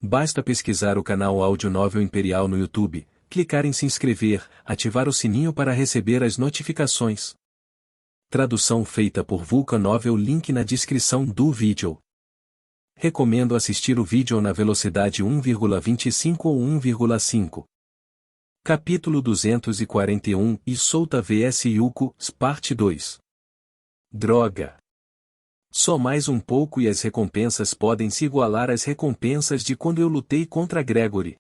Basta pesquisar o canal Audionovel Imperial no YouTube, clicar em se inscrever, ativar o sininho para receber as notificações. Tradução feita por Vulcan Novel, link na descrição do vídeo. Recomendo assistir o vídeo na velocidade 1,25 ou 1,5. Capítulo 241 Isouta vs Yuko, Parte 2. Droga! Só mais um pouco e as recompensas podem se igualar às recompensas de quando eu lutei contra Gregory.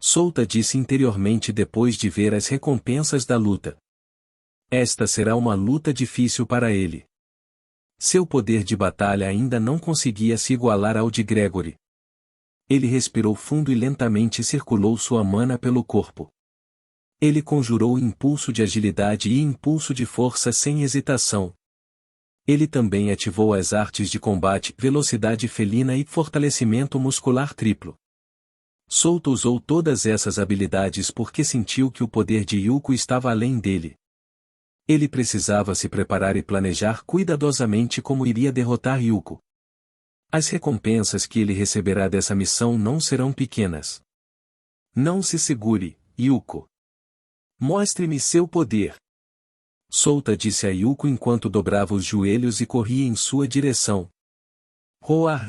Isouta disse interiormente depois de ver as recompensas da luta. Esta será uma luta difícil para ele. Seu poder de batalha ainda não conseguia se igualar ao de Gregory. Ele respirou fundo e lentamente circulou sua mana pelo corpo. Ele conjurou impulso de agilidade e impulso de força sem hesitação. Ele também ativou as artes de combate, velocidade felina e fortalecimento muscular triplo. Isouta usou todas essas habilidades porque sentiu que o poder de Yuko estava além dele. Ele precisava se preparar e planejar cuidadosamente como iria derrotar Yuko. As recompensas que ele receberá dessa missão não serão pequenas. Não se segure, Yuko. Mostre-me seu poder. Isouta disse a Yuko enquanto dobrava os joelhos e corria em sua direção. Roar!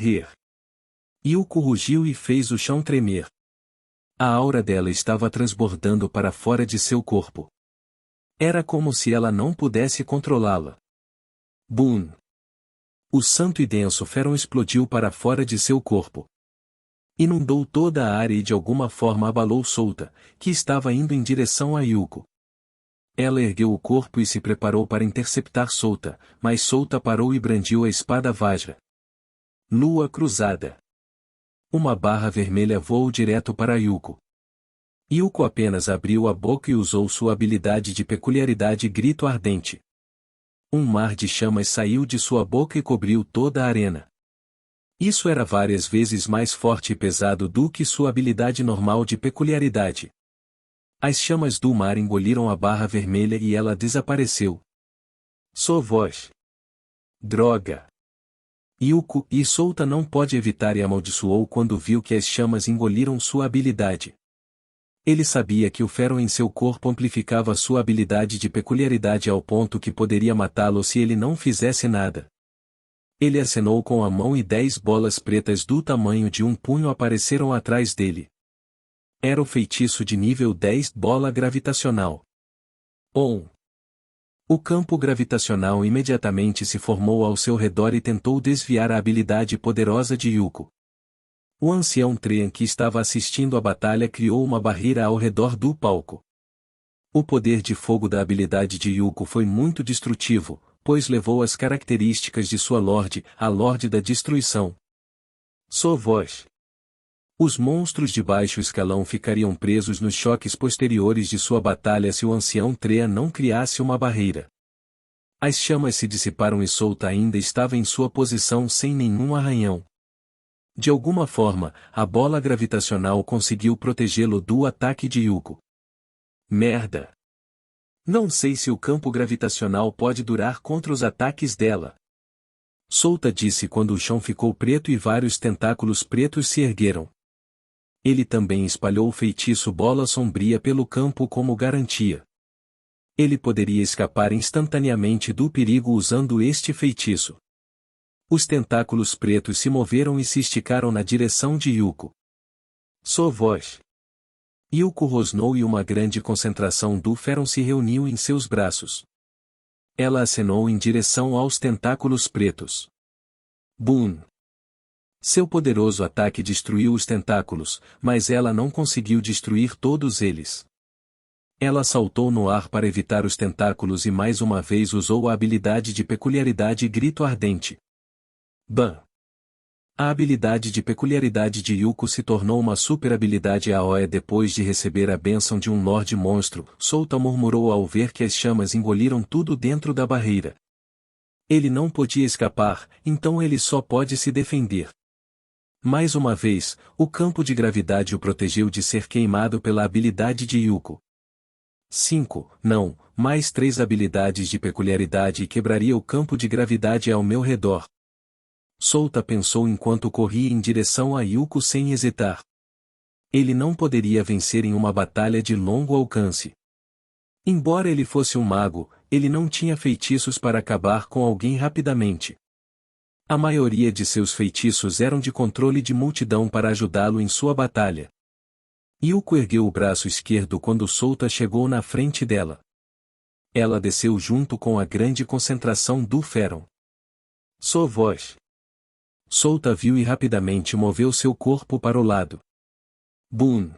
Yuko rugiu e fez o chão tremer. A aura dela estava transbordando para fora de seu corpo. Era como se ela não pudesse controlá-la. Boom! O santo e denso Feron explodiu para fora de seu corpo. Inundou toda a área e de alguma forma abalou Isouta, que estava indo em direção a Yuko. Ela ergueu o corpo e se preparou para interceptar Isouta, mas Isouta parou e brandiu a espada Vajra. Lua cruzada. Uma barra vermelha voou direto para Yuko. Yuko apenas abriu a boca e usou sua habilidade de peculiaridade Grito Ardente. Um mar de chamas saiu de sua boca e cobriu toda a arena. Isso era várias vezes mais forte e pesado do que sua habilidade normal de peculiaridade. As chamas do mar engoliram a barra vermelha e ela desapareceu. Sua voz. Droga! Yuko e Isouta não pode evitar e amaldiçoou quando viu que as chamas engoliram sua habilidade. Ele sabia que o Feron em seu corpo amplificava sua habilidade de peculiaridade ao ponto que poderia matá-lo se ele não fizesse nada. Ele acenou com a mão e 10 bolas pretas do tamanho de um punho apareceram atrás dele. Era o feitiço de nível 10 bola gravitacional. O campo gravitacional imediatamente se formou ao seu redor e tentou desviar a habilidade poderosa de Yuko. O ancião Treant que estava assistindo à batalha criou uma barreira ao redor do palco. O poder de fogo da habilidade de Yuko foi muito destrutivo, pois levou as características de sua Lorde, a Lorde da Destruição. Sua voz. Os monstros de baixo escalão ficariam presos nos choques posteriores de sua batalha se o ancião Treant não criasse uma barreira. As chamas se dissiparam e Isouta ainda estava em sua posição sem nenhum arranhão. De alguma forma, a bola gravitacional conseguiu protegê-lo do ataque de Yuko. Merda! Não sei se o campo gravitacional pode durar contra os ataques dela. Isouta disse quando o chão ficou preto e vários tentáculos pretos se ergueram. Ele também espalhou o feitiço Bola Sombria pelo campo como garantia. Ele poderia escapar instantaneamente do perigo usando este feitiço. Os tentáculos pretos se moveram e se esticaram na direção de Yuko. Sua voz. Yuko rosnou e uma grande concentração do Feron se reuniu em seus braços. Ela acenou em direção aos tentáculos pretos. Boom! Seu poderoso ataque destruiu os tentáculos, mas ela não conseguiu destruir todos eles. Ela saltou no ar para evitar os tentáculos e mais uma vez usou a habilidade de peculiaridade Grito Ardente. Bam! A habilidade de peculiaridade de Yuko se tornou uma super habilidade AOE depois de receber a bênção de um Lorde Monstro. Isouta murmurou ao ver que as chamas engoliram tudo dentro da barreira. Ele não podia escapar, então ele só pode se defender. Mais uma vez, o campo de gravidade o protegeu de ser queimado pela habilidade de Yuko. 5, não, mais 3 habilidades de peculiaridade e quebraria o campo de gravidade ao meu redor. Souta pensou enquanto corria em direção a Yuko sem hesitar. Ele não poderia vencer em uma batalha de longo alcance. Embora ele fosse um mago, ele não tinha feitiços para acabar com alguém rapidamente. A maioria de seus feitiços eram de controle de multidão para ajudá-lo em sua batalha. Yuko ergueu o braço esquerdo quando Souta chegou na frente dela. Ela desceu junto com a grande concentração do Feron. Sua voz. Souta viu e rapidamente moveu seu corpo para o lado. Boom!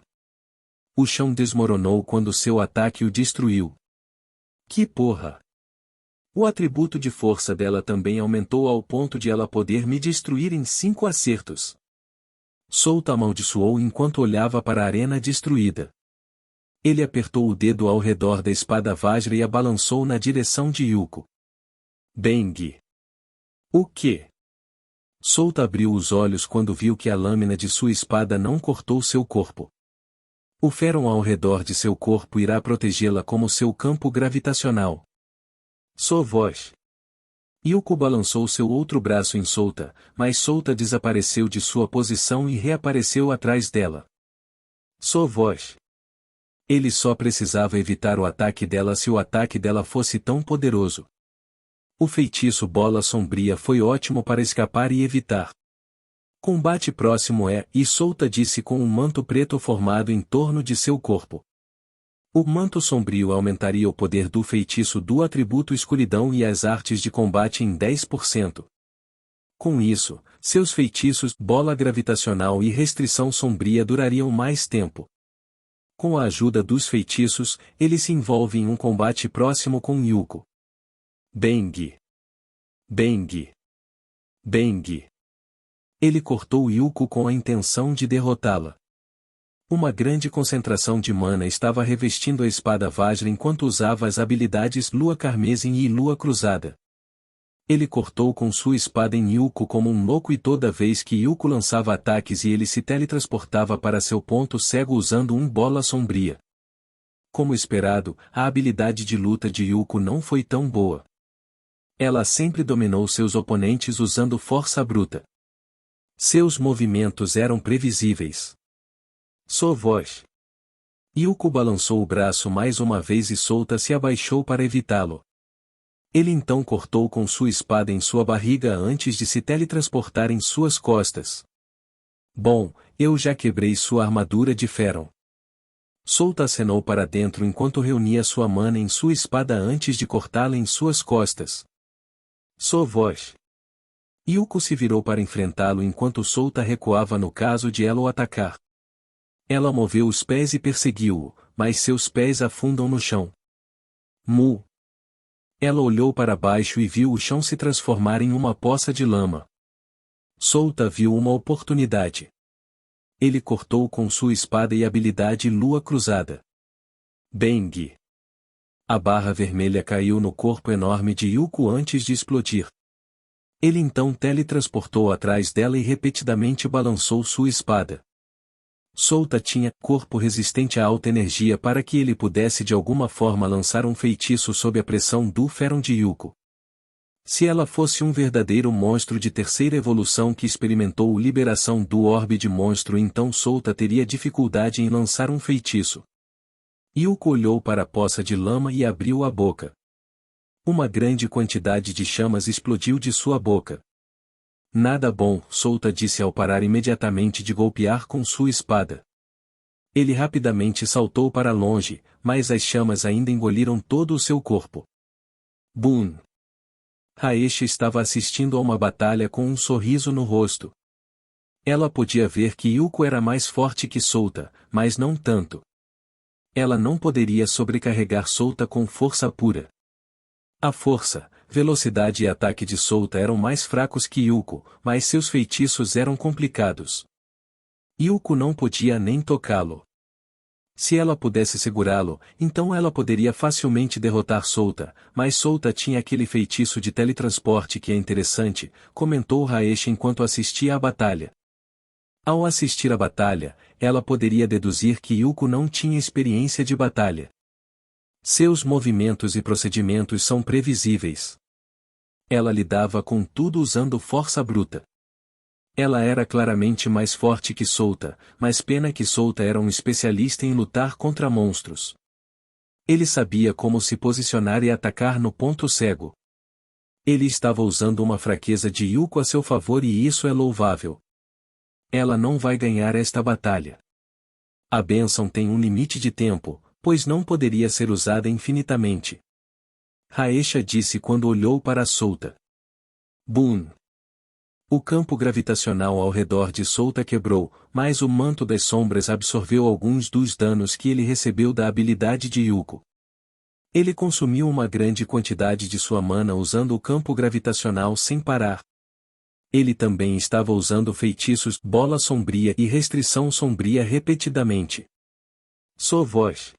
O chão desmoronou quando seu ataque o destruiu. Que porra! O atributo de força dela também aumentou ao ponto de ela poder me destruir em 5 acertos. Souta amaldiçoou enquanto olhava para a arena destruída. Ele apertou o dedo ao redor da espada Vajra e a balançou na direção de Yuko. Bang! O quê? Souta abriu os olhos quando viu que a lâmina de sua espada não cortou seu corpo. O Feron ao redor de seu corpo irá protegê-la como seu campo gravitacional. Sua voz. Yuko balançou seu outro braço em Souta, mas Souta desapareceu de sua posição e reapareceu atrás dela. Sua voz. Ele só precisava evitar o ataque dela se o ataque dela fosse tão poderoso. O feitiço Bola Sombria foi ótimo para escapar e evitar. Combate próximo e Souta disse com um manto preto formado em torno de seu corpo. O manto sombrio aumentaria o poder do feitiço do atributo escuridão e as artes de combate em 10%. Com isso, seus feitiços Bola Gravitacional e Restrição Sombria durariam mais tempo. Com a ajuda dos feitiços, ele se envolve em um combate próximo com Yuko. Bang! Bang! Bang! Ele cortou Yuko com a intenção de derrotá-la. Uma grande concentração de mana estava revestindo a espada Vajra enquanto usava as habilidades Lua Carmesim e Lua Cruzada. Ele cortou com sua espada em Yuko como um louco e toda vez que Yuko lançava ataques e ele se teletransportava para seu ponto cego usando um Bola Sombria. Como esperado, a habilidade de luta de Yuko não foi tão boa. Ela sempre dominou seus oponentes usando força bruta. Seus movimentos eram previsíveis. Sua voz. Yuko balançou o braço mais uma vez e Souta se abaixou para evitá-lo. Ele então cortou com sua espada em sua barriga antes de se teletransportar em suas costas. Bom, eu já quebrei sua armadura de Feron. Souta acenou para dentro enquanto reunia sua mana em sua espada antes de cortá-la em suas costas. Sua voz. Yuko se virou para enfrentá-lo enquanto Souta recuava no caso de ela o atacar. Ela moveu os pés e perseguiu-o, mas seus pés afundam no chão. Mu. Ela olhou para baixo e viu o chão se transformar em uma poça de lama. Souta viu uma oportunidade. Ele cortou com sua espada e habilidade Lua Cruzada. Bang! A barra vermelha caiu no corpo enorme de Yuko antes de explodir. Ele então teletransportou atrás dela e repetidamente balançou sua espada. Souta tinha corpo resistente a alta energia para que ele pudesse de alguma forma lançar um feitiço sob a pressão do Feron de Yuko. Se ela fosse um verdadeiro monstro de terceira evolução que experimentou liberação do orbe de monstro, então Souta teria dificuldade em lançar um feitiço. Yuko olhou para a poça de lama e abriu a boca. Uma grande quantidade de chamas explodiu de sua boca. Nada bom, Souta disse ao parar imediatamente de golpear com sua espada. Ele rapidamente saltou para longe, mas as chamas ainda engoliram todo o seu corpo. Boom! Haesha estava assistindo a uma batalha com um sorriso no rosto. Ela podia ver que Yuko era mais forte que Souta, mas não tanto. Ela não poderia sobrecarregar Souta com força pura. A força, velocidade e ataque de Souta eram mais fracos que Yuko, mas seus feitiços eram complicados. Yuko não podia nem tocá-lo. Se ela pudesse segurá-lo, então ela poderia facilmente derrotar Souta, mas Souta tinha aquele feitiço de teletransporte que é interessante, comentou Haesha enquanto assistia à batalha. Ao assistir à batalha, ela poderia deduzir que Yuko não tinha experiência de batalha. Seus movimentos e procedimentos são previsíveis. Ela lidava com tudo usando força bruta. Ela era claramente mais forte que Souta, mas pena que Souta era um especialista em lutar contra monstros. Ele sabia como se posicionar e atacar no ponto cego. Ele estava usando uma fraqueza de Yuko a seu favor e isso é louvável. Ela não vai ganhar esta batalha. A bênção tem um limite de tempo, pois não poderia ser usada infinitamente. Raesha disse quando olhou para Souta. Boom! O campo gravitacional ao redor de Souta quebrou, mas o manto das sombras absorveu alguns dos danos que ele recebeu da habilidade de Yuko. Ele consumiu uma grande quantidade de sua mana usando o campo gravitacional sem parar. Ele também estava usando feitiços Bola Sombria e Restrição Sombria repetidamente. Sua voz.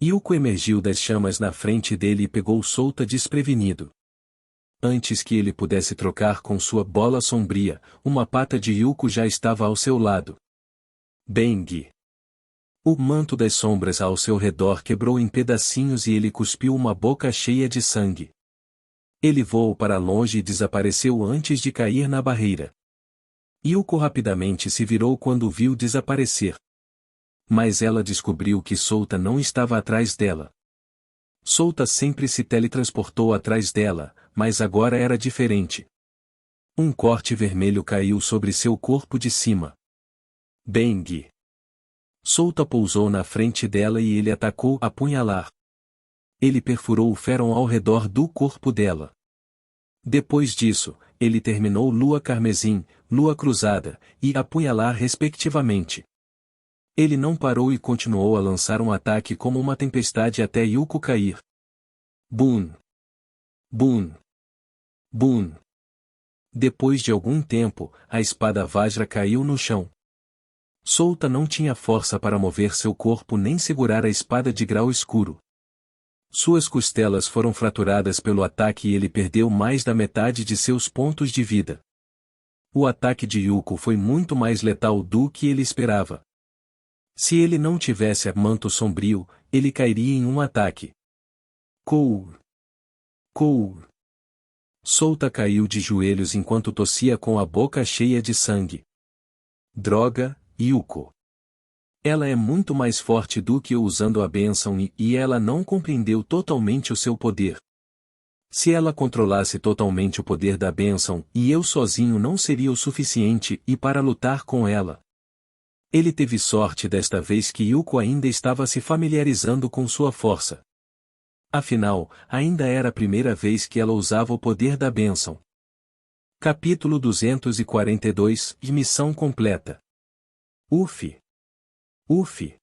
Yuko emergiu das chamas na frente dele e pegou Souta desprevenido. Antes que ele pudesse trocar com sua bola sombria, uma pata de Yuko já estava ao seu lado. Bang! O manto das sombras ao seu redor quebrou em pedacinhos e ele cuspiu uma boca cheia de sangue. Ele voou para longe e desapareceu antes de cair na barreira. Yuko rapidamente se virou quando o viu desaparecer. Mas ela descobriu que Souta não estava atrás dela. Souta sempre se teletransportou atrás dela, mas agora era diferente. Um corte vermelho caiu sobre seu corpo de cima. Bang! Souta pousou na frente dela e ele atacou a apunhalar. Ele perfurou o Feron ao redor do corpo dela. Depois disso, ele terminou Lua Carmesim, Lua Cruzada, e apunhalar respectivamente. Ele não parou e continuou a lançar um ataque como uma tempestade até Yuko cair. Boom! Boom! Boom! Depois de algum tempo, a espada Vajra caiu no chão. Souta não tinha força para mover seu corpo nem segurar a espada de grau escuro. Suas costelas foram fraturadas pelo ataque e ele perdeu mais da metade de seus pontos de vida. O ataque de Yuko foi muito mais letal do que ele esperava. Se ele não tivesse manto sombrio, ele cairia em um ataque. Kou! Kou! Souta caiu de joelhos enquanto tossia com a boca cheia de sangue. Droga, Yuko! Ela é muito mais forte do que eu usando a bênção e ela não compreendeu totalmente o seu poder. Se ela controlasse totalmente o poder da bênção e eu sozinho não seria o suficiente e para lutar com ela. Ele teve sorte desta vez que Yuko ainda estava se familiarizando com sua força. Afinal, ainda era a primeira vez que ela usava o poder da bênção. Capítulo 242 – Missão completa. Uf! Uf!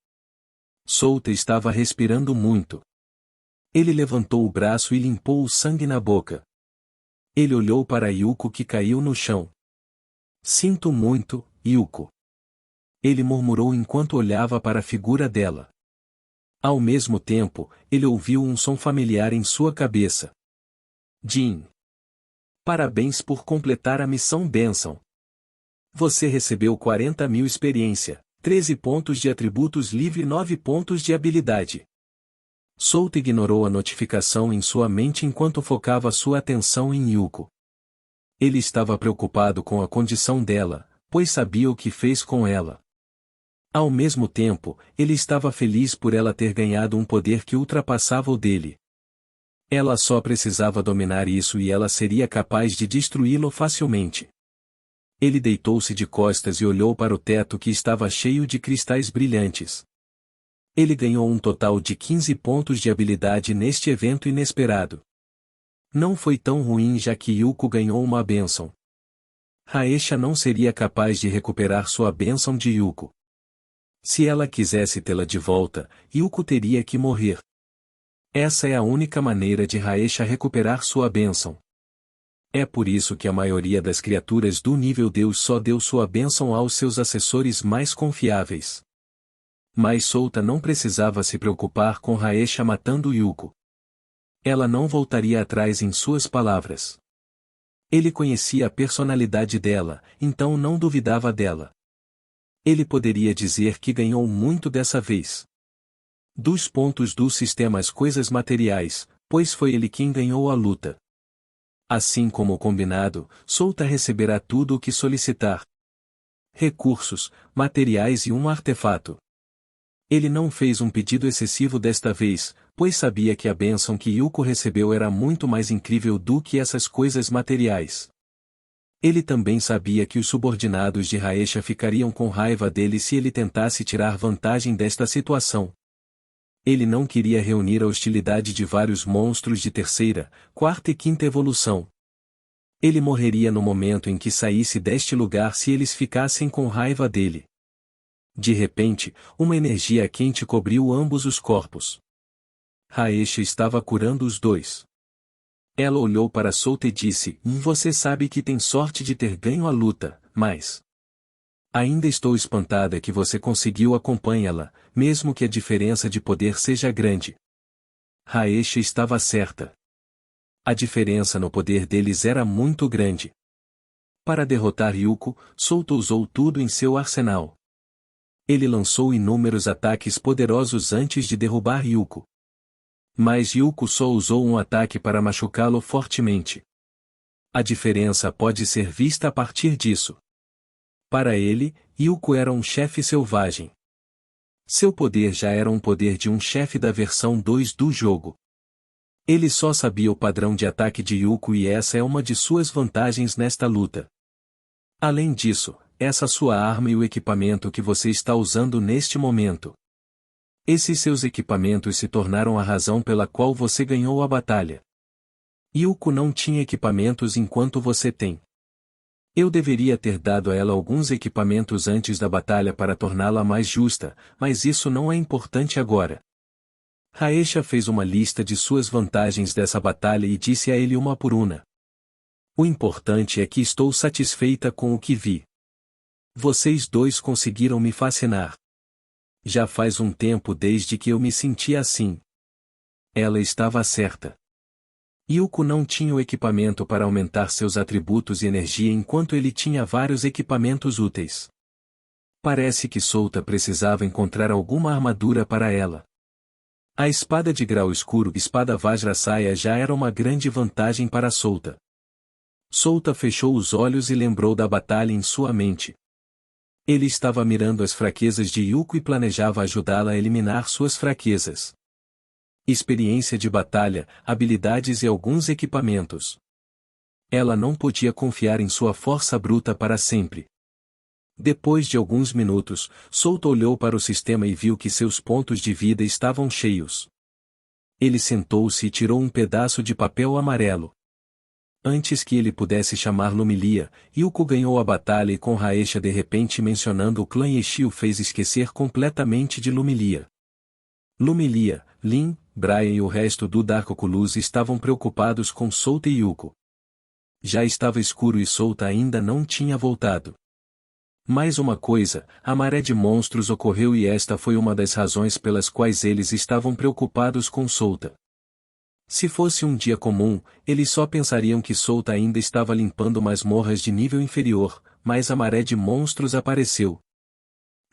Souta estava respirando muito. Ele levantou o braço e limpou o sangue na boca. Ele olhou para Yuko que caiu no chão. Sinto muito, Yuko. Ele murmurou enquanto olhava para a figura dela. Ao mesmo tempo, ele ouviu um som familiar em sua cabeça. Jin. Parabéns por completar a missão bênção. Você recebeu 40.000 experiência, 13 pontos de atributos livre e 9 pontos de habilidade. Souta ignorou a notificação em sua mente enquanto focava sua atenção em Yuko. Ele estava preocupado com a condição dela, pois sabia o que fez com ela. Ao mesmo tempo, ele estava feliz por ela ter ganhado um poder que ultrapassava o dele. Ela só precisava dominar isso e ela seria capaz de destruí-lo facilmente. Ele deitou-se de costas e olhou para o teto que estava cheio de cristais brilhantes. Ele ganhou um total de 15 pontos de habilidade neste evento inesperado. Não foi tão ruim já que Yuko ganhou uma bênção. Raesha não seria capaz de recuperar sua bênção de Yuko. Se ela quisesse tê-la de volta, Yuko teria que morrer. Essa é a única maneira de Raesha recuperar sua bênção. É por isso que a maioria das criaturas do nível Deus só deu sua bênção aos seus assessores mais confiáveis. Mas Souta não precisava se preocupar com Raesha matando Yuko. Ela não voltaria atrás em suas palavras. Ele conhecia a personalidade dela, então não duvidava dela. Ele poderia dizer que ganhou muito dessa vez. Dos pontos do sistema as coisas materiais, pois foi ele quem ganhou a luta. Assim como combinado, Souta receberá tudo o que solicitar. Recursos, materiais e um artefato. Ele não fez um pedido excessivo desta vez, pois sabia que a bênção que Yuko recebeu era muito mais incrível do que essas coisas materiais. Ele também sabia que os subordinados de Raesha ficariam com raiva dele se ele tentasse tirar vantagem desta situação. Ele não queria reunir a hostilidade de vários monstros de terceira, quarta e quinta evolução. Ele morreria no momento em que saísse deste lugar se eles ficassem com raiva dele. De repente, uma energia quente cobriu ambos os corpos. Raesha estava curando os dois. Ela olhou para Souta e disse: Você sabe que tem sorte de ter ganho a luta, mas... Ainda estou espantada que você conseguiu acompanhá-la, mesmo que a diferença de poder seja grande. Raesha estava certa. A diferença no poder deles era muito grande. Para derrotar Yuko, Souta usou tudo em seu arsenal. Ele lançou inúmeros ataques poderosos antes de derrubar Yuko. Mas Yuko só usou um ataque para machucá-lo fortemente. A diferença pode ser vista a partir disso. Para ele, Yuko era um chefe selvagem. Seu poder já era um poder de um chefe da versão 2 do jogo. Ele só sabia o padrão de ataque de Yuko e essa é uma de suas vantagens nesta luta. Além disso, essa sua arma e o equipamento que você está usando neste momento. Esses seus equipamentos se tornaram a razão pela qual você ganhou a batalha. Yuko não tinha equipamentos enquanto você tem. Eu deveria ter dado a ela alguns equipamentos antes da batalha para torná-la mais justa, mas isso não é importante agora. Raesha fez uma lista de suas vantagens dessa batalha e disse a ele uma por uma. O importante é que estou satisfeita com o que vi. Vocês dois conseguiram me fascinar. Já faz um tempo desde que eu me sentia assim. Ela estava certa. Yuko não tinha o equipamento para aumentar seus atributos e energia enquanto ele tinha vários equipamentos úteis. Parece que Souta precisava encontrar alguma armadura para ela. A espada de grau escuro espada Vajrasaya já era uma grande vantagem para Souta. Souta fechou os olhos e lembrou da batalha em sua mente. Ele estava mirando as fraquezas de Yuko e planejava ajudá-la a eliminar suas fraquezas. Experiência de batalha, habilidades e alguns equipamentos. Ela não podia confiar em sua força bruta para sempre. Depois de alguns minutos, Souta olhou para o sistema e viu que seus pontos de vida estavam cheios. Ele sentou-se e tirou um pedaço de papel amarelo. Antes que ele pudesse chamar Lumilia, Yuko ganhou a batalha e com Raesha de repente mencionando o clã Yeshi o fez esquecer completamente de Lumilia. Lumilia, Lin, Brian e o resto do Dark Oculus estavam preocupados com Souta e Yuko. Já estava escuro e Souta ainda não tinha voltado. Mais uma coisa, a maré de monstros ocorreu e esta foi uma das razões pelas quais eles estavam preocupados com Souta. Se fosse um dia comum, eles só pensariam que Souta ainda estava limpando masmorras de nível inferior, mas a maré de monstros apareceu.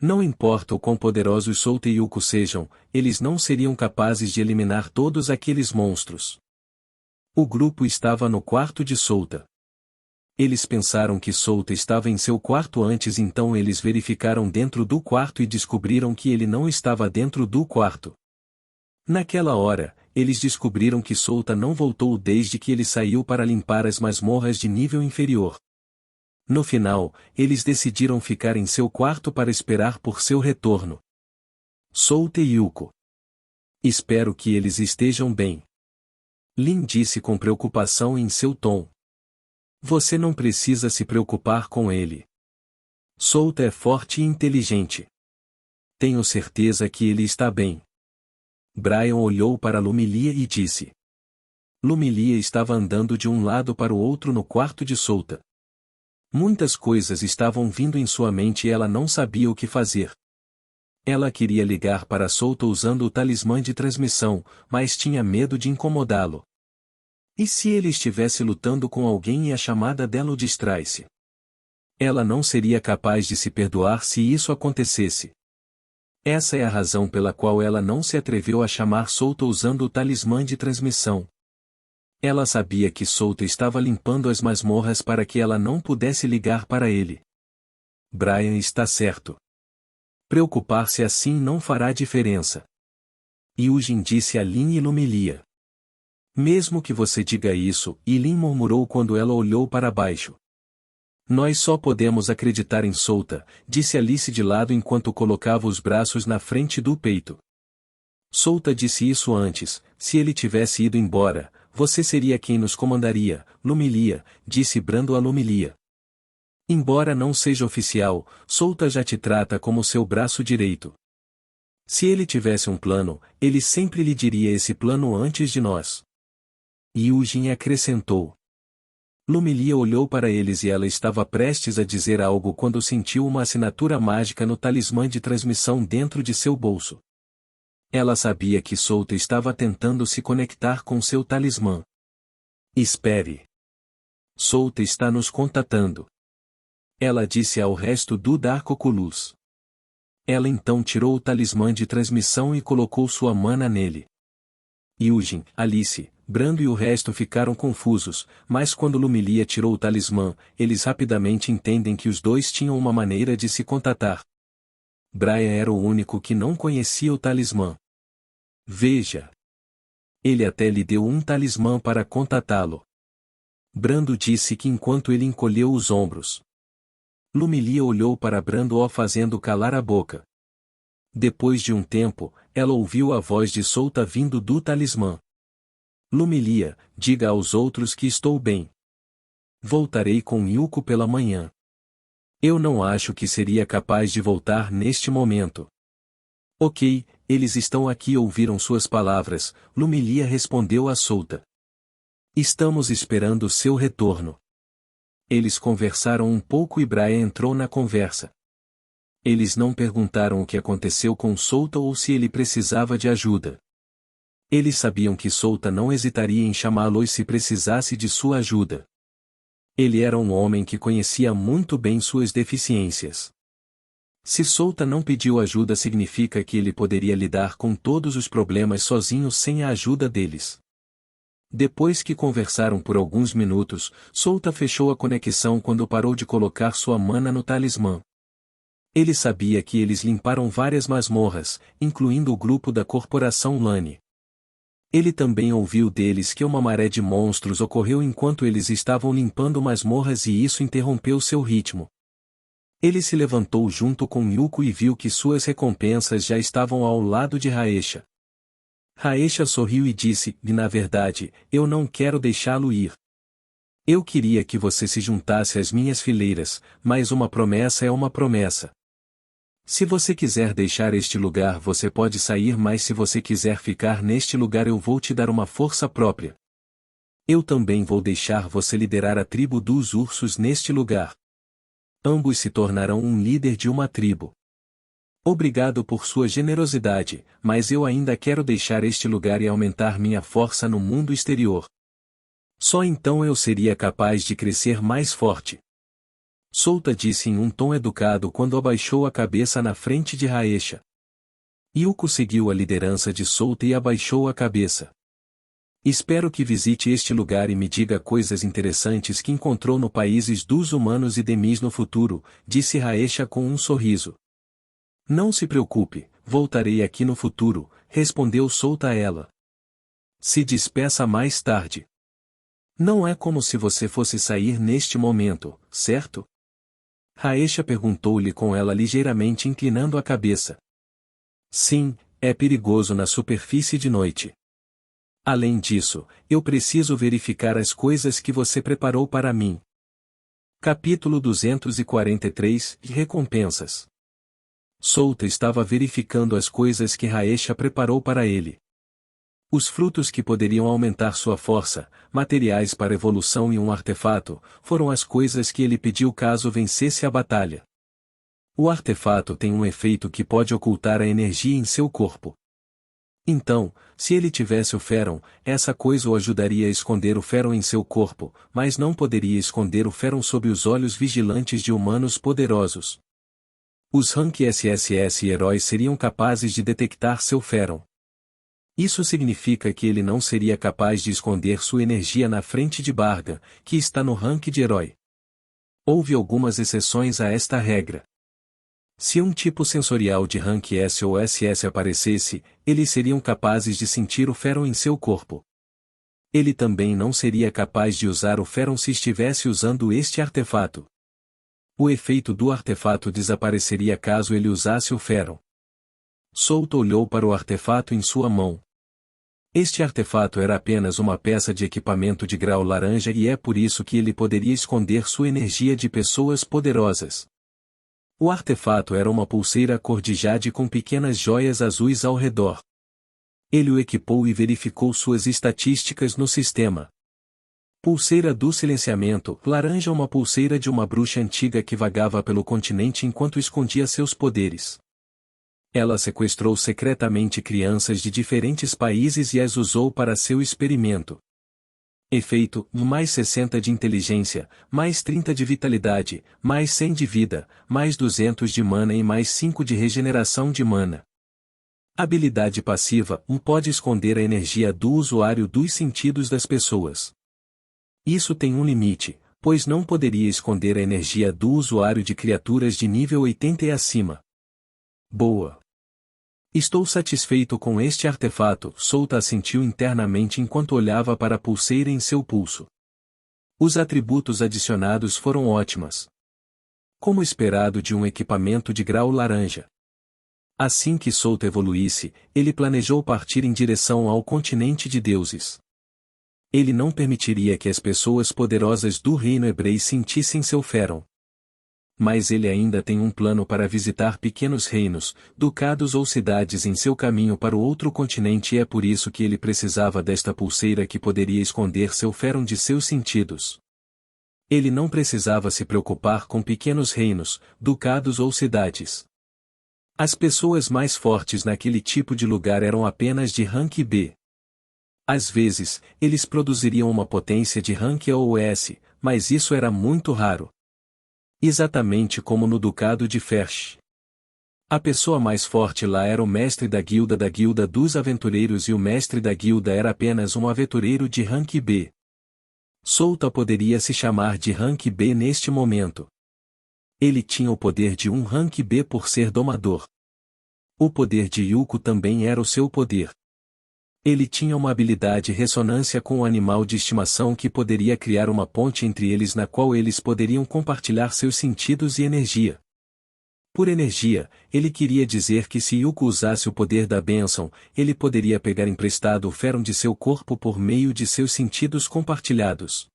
Não importa o quão poderosos Souta e Yuko sejam, eles não seriam capazes de eliminar todos aqueles monstros. O grupo estava no quarto de Souta. Eles pensaram que Souta estava em seu quarto antes, então eles verificaram dentro do quarto e descobriram que ele não estava dentro do quarto. Naquela hora, eles descobriram que Souta não voltou desde que ele saiu para limpar as masmorras de nível inferior. No final, eles decidiram ficar em seu quarto para esperar por seu retorno. Souta e Yuko. Espero que eles estejam bem. Lin disse com preocupação em seu tom. Você não precisa se preocupar com ele. Souta é forte e inteligente. Tenho certeza que ele está bem. Brian olhou para Lumilia e disse. Lumilia estava andando de um lado para o outro no quarto de Souta. Muitas coisas estavam vindo em sua mente e ela não sabia o que fazer. Ela queria ligar para Souta usando o talismã de transmissão, mas tinha medo de incomodá-lo. E se ele estivesse lutando com alguém e a chamada dela o distrai-se? Ela não seria capaz de se perdoar se isso acontecesse. Essa é a razão pela qual ela não se atreveu a chamar Souta usando o talismã de transmissão. Ela sabia que Solta estava limpando as masmorras para que ela não pudesse ligar para ele. Brian está certo. Preocupar-se assim não fará diferença. Yujin disse a Lin e Lumilia. Mesmo que você diga isso, Lin murmurou quando ela olhou para baixo. Nós só podemos acreditar em Solta, disse Alice de lado enquanto colocava os braços na frente do peito. Solta disse isso antes, se ele tivesse ido embora, você seria quem nos comandaria, Lumilia, disse Brando a Lumilia. Embora não seja oficial, Solta já te trata como seu braço direito. Se ele tivesse um plano, ele sempre lhe diria esse plano antes de nós. Yujin acrescentou. Lumilia olhou para eles e ela estava prestes a dizer algo quando sentiu uma assinatura mágica no talismã de transmissão dentro de seu bolso. Ela sabia que Solta estava tentando se conectar com seu talismã. Espere. Solta está nos contatando. Ela disse ao resto do Dark Oculus. Ela então tirou o talismã de transmissão e colocou sua mana nele. Yujin, Alice, Brando e o resto ficaram confusos, mas quando Lumilia tirou o talismã, eles rapidamente entendem que os dois tinham uma maneira de se contatar. Brian era o único que não conhecia o talismã. Veja. Ele até lhe deu um talismã para contatá-lo. Brando disse que enquanto ele encolheu os ombros. Lumilia olhou para Brando o fazendo calar a boca. Depois de um tempo, ela ouviu a voz de Solta vindo do talismã. Lumilia, diga aos outros que estou bem. Voltarei com Yuko pela manhã. Eu não acho que seria capaz de voltar neste momento. Ok, eles estão aqui e ouviram suas palavras, Lumilia respondeu a Solta. Estamos esperando seu retorno. Eles conversaram um pouco e Brian entrou na conversa. Eles não perguntaram o que aconteceu com Solta ou se ele precisava de ajuda. Eles sabiam que Solta não hesitaria em chamá-los se precisasse de sua ajuda. Ele era um homem que conhecia muito bem suas deficiências. Se Solta não pediu ajuda significa que ele poderia lidar com todos os problemas sozinho sem a ajuda deles. Depois que conversaram por alguns minutos, Solta fechou a conexão quando parou de colocar sua mana no talismã. Ele sabia que eles limparam várias masmorras, incluindo o grupo da Corporação Lane. Ele também ouviu deles que uma maré de monstros ocorreu enquanto eles estavam limpando masmorras e isso interrompeu seu ritmo. Ele se levantou junto com Yuko e viu que suas recompensas já estavam ao lado de Raesha. Raesha sorriu e disse, na verdade, eu não quero deixá-lo ir. Eu queria que você se juntasse às minhas fileiras, mas uma promessa é uma promessa. Se você quiser deixar este lugar você pode sair, mas se você quiser ficar neste lugar eu vou te dar uma força própria. Eu também vou deixar você liderar a tribo dos ursos neste lugar. Ambos se tornarão um líder de uma tribo. Obrigado por sua generosidade, mas eu ainda quero deixar este lugar e aumentar minha força no mundo exterior. Só então eu seria capaz de crescer mais forte. Solta disse em um tom educado quando abaixou a cabeça na frente de Raesha. Yuko seguiu a liderança de Solta e abaixou a cabeça. Espero que visite este lugar e me diga coisas interessantes que encontrou no países dos humanos e demis no futuro, disse Raesha com um sorriso. Não se preocupe, voltarei aqui no futuro, respondeu Solta a ela. Se despeça mais tarde. Não é como se você fosse sair neste momento, certo? Raesha perguntou-lhe com ela ligeiramente inclinando a cabeça. Sim, é perigoso na superfície de noite. Além disso, eu preciso verificar as coisas que você preparou para mim. Capítulo 243 – Recompensas. Solta estava verificando as coisas que Raesha preparou para ele. Os frutos que poderiam aumentar sua força, materiais para evolução e um artefato, foram as coisas que ele pediu caso vencesse a batalha. O artefato tem um efeito que pode ocultar a energia em seu corpo. Então, se ele tivesse o Feron, essa coisa o ajudaria a esconder o Feron em seu corpo, mas não poderia esconder o Feron sob os olhos vigilantes de humanos poderosos. Os rank SSS e heróis seriam capazes de detectar seu Feron. Isso significa que ele não seria capaz de esconder sua energia na frente de Barga, que está no rank de herói. Houve algumas exceções a esta regra. Se um tipo sensorial de rank S ou SS aparecesse, eles seriam capazes de sentir o Feron em seu corpo. Ele também não seria capaz de usar o Feron se estivesse usando este artefato. O efeito do artefato desapareceria caso ele usasse o Feron. Souta olhou para o artefato em sua mão. Este artefato era apenas uma peça de equipamento de grau laranja e é por isso que ele poderia esconder sua energia de pessoas poderosas. O artefato era uma pulseira cor de jade com pequenas joias azuis ao redor. Ele o equipou e verificou suas estatísticas no sistema. Pulseira do silenciamento, laranja, uma pulseira de uma bruxa antiga que vagava pelo continente enquanto escondia seus poderes. Ela sequestrou secretamente crianças de diferentes países e as usou para seu experimento. Efeito: mais 60 de inteligência, mais 30 de vitalidade, mais 100 de vida, mais 200 de mana e mais 5 de regeneração de mana. Habilidade passiva: pode esconder a energia do usuário dos sentidos das pessoas. Isso tem um limite, pois não poderia esconder a energia do usuário de criaturas de nível 80 e acima. Boa! Estou satisfeito com este artefato, Souta assentiu internamente enquanto olhava para a pulseira em seu pulso. Os atributos adicionados foram ótimas. Como esperado de um equipamento de grau laranja. Assim que Souta evoluísse, ele planejou partir em direção ao continente de deuses. Ele não permitiria que as pessoas poderosas do reino hebreu sentissem seu Feron. Mas ele ainda tem um plano para visitar pequenos reinos, ducados ou cidades em seu caminho para o outro continente e é por isso que ele precisava desta pulseira que poderia esconder seu Feron de seus sentidos. Ele não precisava se preocupar com pequenos reinos, ducados ou cidades. As pessoas mais fortes naquele tipo de lugar eram apenas de rank B. Às vezes, eles produziriam uma potência de rank A ou S, mas isso era muito raro. Exatamente como no Ducado de Ferch. A pessoa mais forte lá era o mestre da guilda dos aventureiros e o mestre da guilda era apenas um aventureiro de rank B. Souta poderia se chamar de rank B neste momento. Ele tinha o poder de um rank B por ser domador. O poder de Yuko também era o seu poder. Ele tinha uma habilidade ressonância com o animal de estimação que poderia criar uma ponte entre eles na qual eles poderiam compartilhar seus sentidos e energia. Por energia, ele queria dizer que se Yuko usasse o poder da bênção, ele poderia pegar emprestado o Feron de seu corpo por meio de seus sentidos compartilhados.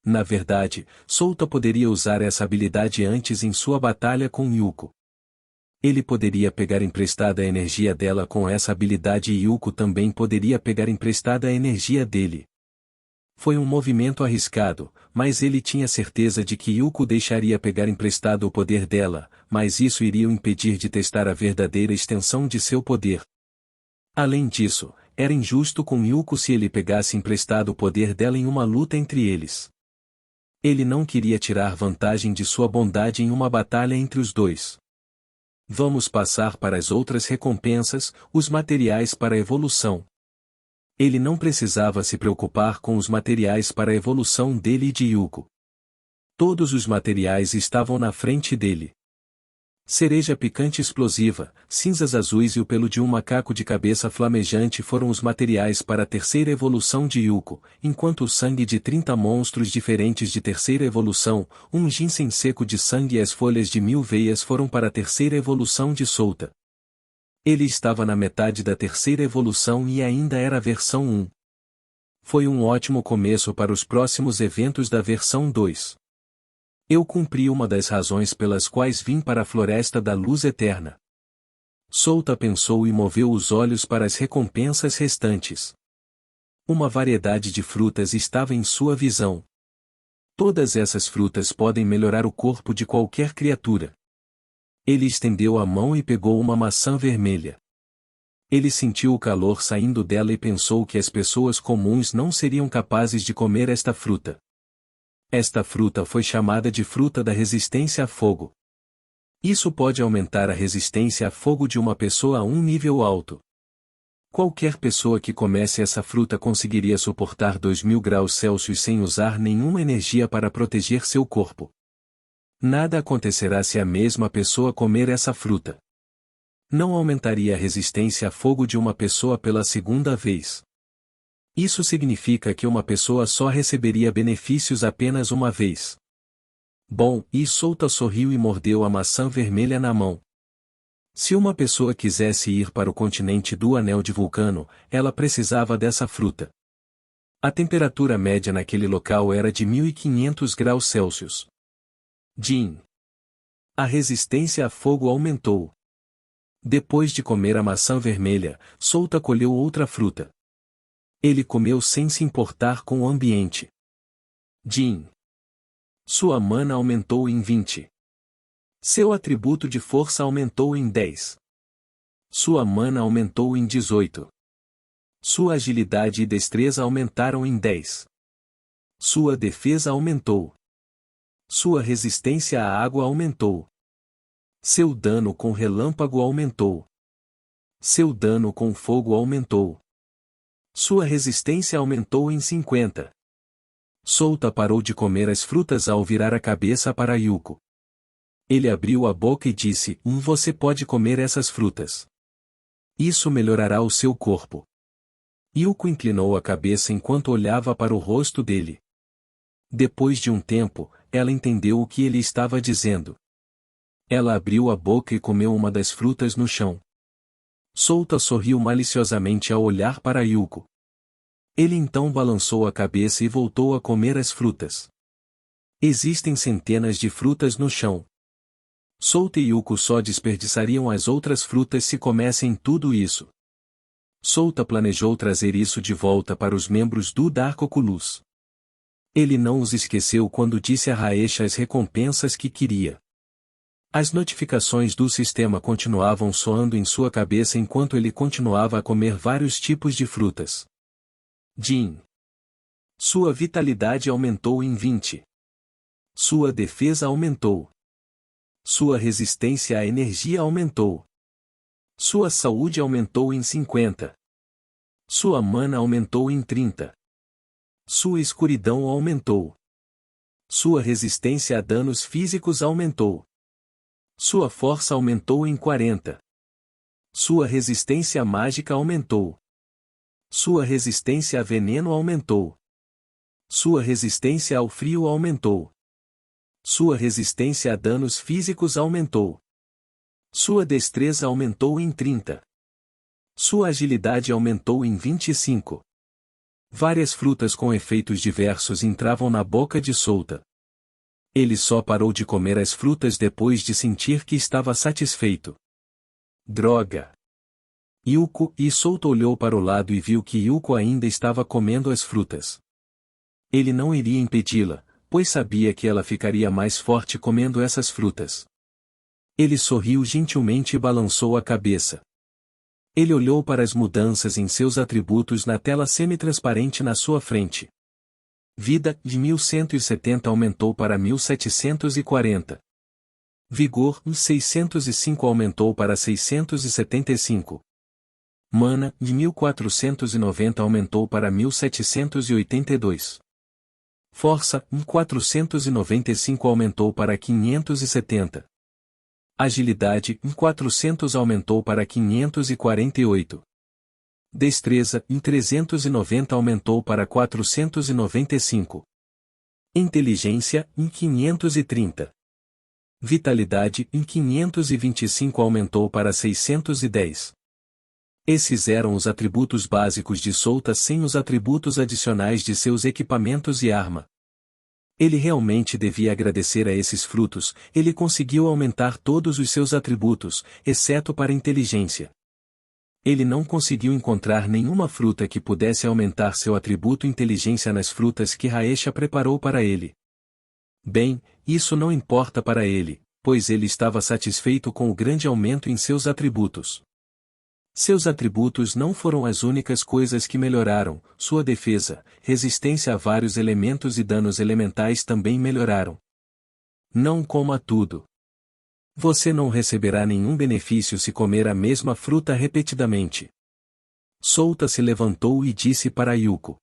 Na verdade, Souta poderia usar essa habilidade antes em sua batalha com Yuko. Ele poderia pegar emprestada a energia dela com essa habilidade e Yuko também poderia pegar emprestada a energia dele. Foi um movimento arriscado, mas ele tinha certeza de que Yuko deixaria pegar emprestado o poder dela, mas isso iria o impedir de testar a verdadeira extensão de seu poder. Além disso, era injusto com Yuko se ele pegasse emprestado o poder dela em uma luta entre eles. Ele não queria tirar vantagem de sua bondade em uma batalha entre os dois. Vamos passar para as outras recompensas, os materiais para a evolução. Ele não precisava se preocupar com os materiais para a evolução dele e de Yuko. Todos os materiais estavam na frente dele. Cereja picante explosiva, cinzas azuis e o pelo de um macaco de cabeça flamejante foram os materiais para a terceira evolução de Yuko, enquanto o sangue de 30 monstros diferentes de terceira evolução, um ginseng seco de sangue e as folhas de 1000 veias foram para a terceira evolução de Souta. Ele estava na metade da terceira evolução e ainda era a versão 1. Foi um ótimo começo para os próximos eventos da versão 2. Eu cumpri uma das razões pelas quais vim para a Floresta da Luz Eterna. Souta pensou e moveu os olhos para as recompensas restantes. Uma variedade de frutas estava em sua visão. Todas essas frutas podem melhorar o corpo de qualquer criatura. Ele estendeu a mão e pegou uma maçã vermelha. Ele sentiu o calor saindo dela e pensou que as pessoas comuns não seriam capazes de comer esta fruta. Esta fruta foi chamada de fruta da resistência a fogo. Isso pode aumentar a resistência a fogo de uma pessoa a um nível alto. Qualquer pessoa que comesse essa fruta conseguiria suportar 2000 graus Celsius sem usar nenhuma energia para proteger seu corpo. Nada acontecerá se a mesma pessoa comer essa fruta. Não aumentaria a resistência a fogo de uma pessoa pela segunda vez. Isso significa que uma pessoa só receberia benefícios apenas uma vez. Bom, e Souta sorriu e mordeu a maçã vermelha na mão. Se uma pessoa quisesse ir para o continente do Anel de Vulcano, ela precisava dessa fruta. A temperatura média naquele local era de 1500 graus Celsius. Jin. A resistência a fogo aumentou. Depois de comer a maçã vermelha, Souta colheu outra fruta. Ele comeu sem se importar com o ambiente. Jin. Sua mana aumentou em 20. Seu atributo de força aumentou em 10. Sua mana aumentou em 18. Sua agilidade e destreza aumentaram em 10. Sua defesa aumentou. Sua resistência à água aumentou. Seu dano com relâmpago aumentou. Seu dano com fogo aumentou. Sua resistência aumentou em 50. Souta parou de comer as frutas ao virar a cabeça para Yuko. Ele abriu a boca e disse: Você pode comer essas frutas. Isso melhorará o seu corpo. Yuko inclinou a cabeça enquanto olhava para o rosto dele. Depois de um tempo, ela entendeu o que ele estava dizendo. Ela abriu a boca e comeu uma das frutas no chão. Souta sorriu maliciosamente ao olhar para Yuko. Ele então balançou a cabeça e voltou a comer as frutas. Existem centenas de frutas no chão. Souta e Yuko só desperdiçariam as outras frutas se comessem tudo isso. Souta planejou trazer isso de volta para os membros do Dark Oculus. Ele não os esqueceu quando disse a Raesha as recompensas que queria. As notificações do sistema continuavam soando em sua cabeça enquanto ele continuava a comer vários tipos de frutas. Jin. Sua vitalidade aumentou em 20. Sua defesa aumentou. Sua resistência à energia aumentou. Sua saúde aumentou em 50. Sua mana aumentou em 30. Sua escuridão aumentou. Sua resistência a danos físicos aumentou. Sua força aumentou em 40. Sua resistência mágica aumentou. Sua resistência a veneno aumentou. Sua resistência ao frio aumentou. Sua resistência a danos físicos aumentou. Sua destreza aumentou em 30. Sua agilidade aumentou em 25. Várias frutas com efeitos diversos entravam na boca de Souta. Ele só parou de comer as frutas depois de sentir que estava satisfeito. Droga! Yuko e Souta olhou para o lado e viu que Yuko ainda estava comendo as frutas. Ele não iria impedi-la, pois sabia que ela ficaria mais forte comendo essas frutas. Ele sorriu gentilmente e balançou a cabeça. Ele olhou para as mudanças em seus atributos na tela semi-transparente na sua frente. Vida, de 1170 aumentou para 1740. Vigor, de 605 aumentou para 675. Mana, de 1490 aumentou para 1782. Força, em 495 aumentou para 570. Agilidade, em 400 aumentou para 548. Destreza, em 390 aumentou para 495. Inteligência, em 530. Vitalidade, em 525 aumentou para 610. Esses eram os atributos básicos de Souta sem os atributos adicionais de seus equipamentos e arma. Ele realmente devia agradecer a esses frutos, ele conseguiu aumentar todos os seus atributos, exceto para inteligência. Ele não conseguiu encontrar nenhuma fruta que pudesse aumentar seu atributo inteligência nas frutas que Raesha preparou para ele. Bem, isso não importa para ele, pois ele estava satisfeito com o grande aumento em seus atributos. Seus atributos não foram as únicas coisas que melhoraram, sua defesa, resistência a vários elementos e danos elementais também melhoraram. Não coma tudo. Você não receberá nenhum benefício se comer a mesma fruta repetidamente. Souta se levantou e disse para Yuko.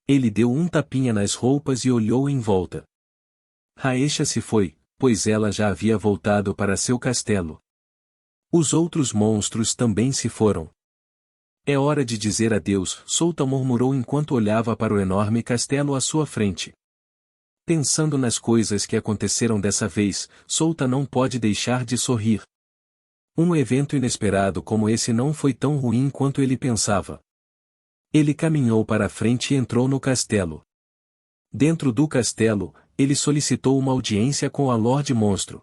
Ele deu um tapinha nas roupas e olhou em volta. Raesha se foi, pois ela já havia voltado para seu castelo. Os outros monstros também se foram. É hora de dizer adeus, Souta murmurou enquanto olhava para o enorme castelo à sua frente. Pensando nas coisas que aconteceram dessa vez, Souta não pode deixar de sorrir. Um evento inesperado como esse não foi tão ruim quanto ele pensava. Ele caminhou para a frente e entrou no castelo. Dentro do castelo, ele solicitou uma audiência com a Lorde Monstro.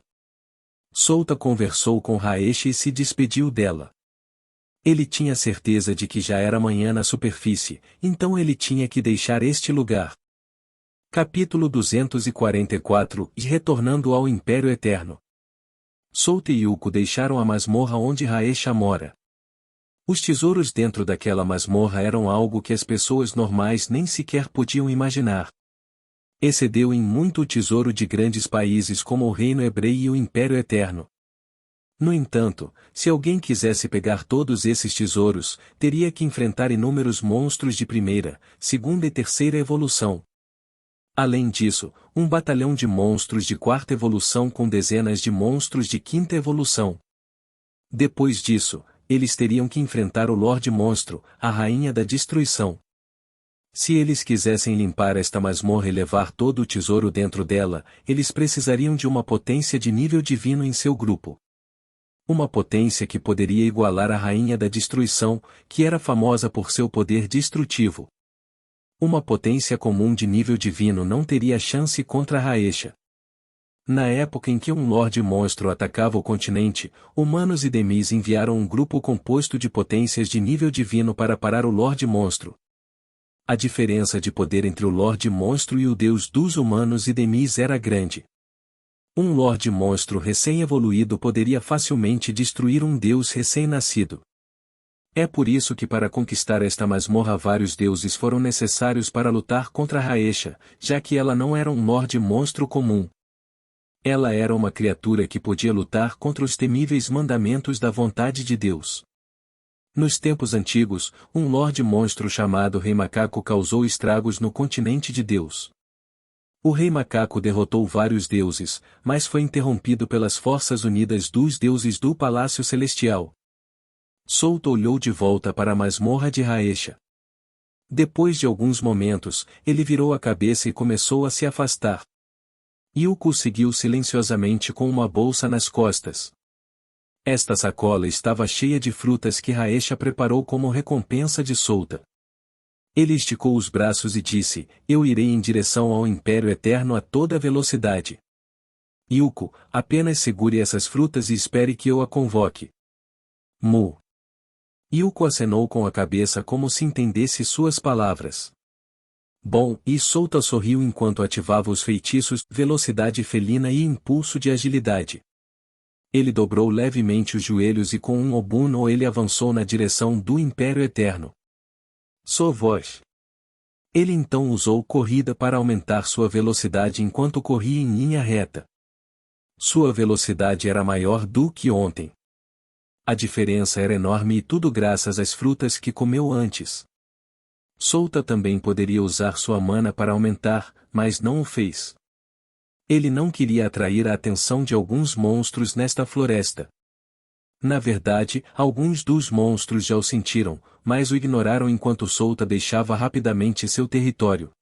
Souta conversou com Raesha e se despediu dela. Ele tinha certeza de que já era manhã na superfície, então ele tinha que deixar este lugar. Capítulo 244 E retornando ao Império Eterno. Souta e Yuko deixaram a masmorra onde Raesha mora. Os tesouros dentro daquela masmorra eram algo que as pessoas normais nem sequer podiam imaginar. Excedeu em muito o tesouro de grandes países como o Reino Hebreu e o Império Eterno. No entanto, se alguém quisesse pegar todos esses tesouros, teria que enfrentar inúmeros monstros de primeira, segunda e terceira evolução. Além disso, um batalhão de monstros de quarta evolução com dezenas de monstros de quinta evolução. Depois disso, eles teriam que enfrentar o Lorde Monstro, a Rainha da Destruição. Se eles quisessem limpar esta masmorra e levar todo o tesouro dentro dela, eles precisariam de uma potência de nível divino em seu grupo. Uma potência que poderia igualar a Rainha da Destruição, que era famosa por seu poder destrutivo. Uma potência comum de nível divino não teria chance contra Raesha. Na época em que um Lorde Monstro atacava o continente, humanos e Demis enviaram um grupo composto de potências de nível divino para parar o Lorde Monstro. A diferença de poder entre o Lorde Monstro e o Deus dos humanos e Demis era grande. Um Lorde Monstro recém-evoluído poderia facilmente destruir um Deus recém-nascido. É por isso que para conquistar esta masmorra vários deuses foram necessários para lutar contra Raesha, já que ela não era um Lorde Monstro comum. Ela era uma criatura que podia lutar contra os temíveis mandamentos da vontade de Deus. Nos tempos antigos, um Lorde Monstro chamado Rei Macaco causou estragos no continente de Deus. O Rei Macaco derrotou vários deuses, mas foi interrompido pelas forças unidas dos deuses do Palácio Celestial. Souta olhou de volta para a masmorra de Raesha. Depois de alguns momentos, ele virou a cabeça e começou a se afastar. Yuko seguiu silenciosamente com uma bolsa nas costas. Esta sacola estava cheia de frutas que Raesha preparou como recompensa de Souta. Ele esticou os braços e disse, eu irei em direção ao Império Eterno a toda velocidade. Yuko, apenas segure essas frutas e espere que eu a convoque. Mu. Yuko acenou com a cabeça como se entendesse suas palavras. Bom, e Souta sorriu enquanto ativava os feitiços, velocidade felina e impulso de agilidade. Ele dobrou levemente os joelhos e com um obuno ele avançou na direção do Império Eterno. Sua voz. Ele então usou corrida para aumentar sua velocidade enquanto corria em linha reta. Sua velocidade era maior do que ontem. A diferença era enorme e tudo graças às frutas que comeu antes. Souta também poderia usar sua mana para aumentar, mas não o fez. Ele não queria atrair a atenção de alguns monstros nesta floresta. Na verdade, alguns dos monstros já o sentiram, mas o ignoraram enquanto Souta deixava rapidamente seu território.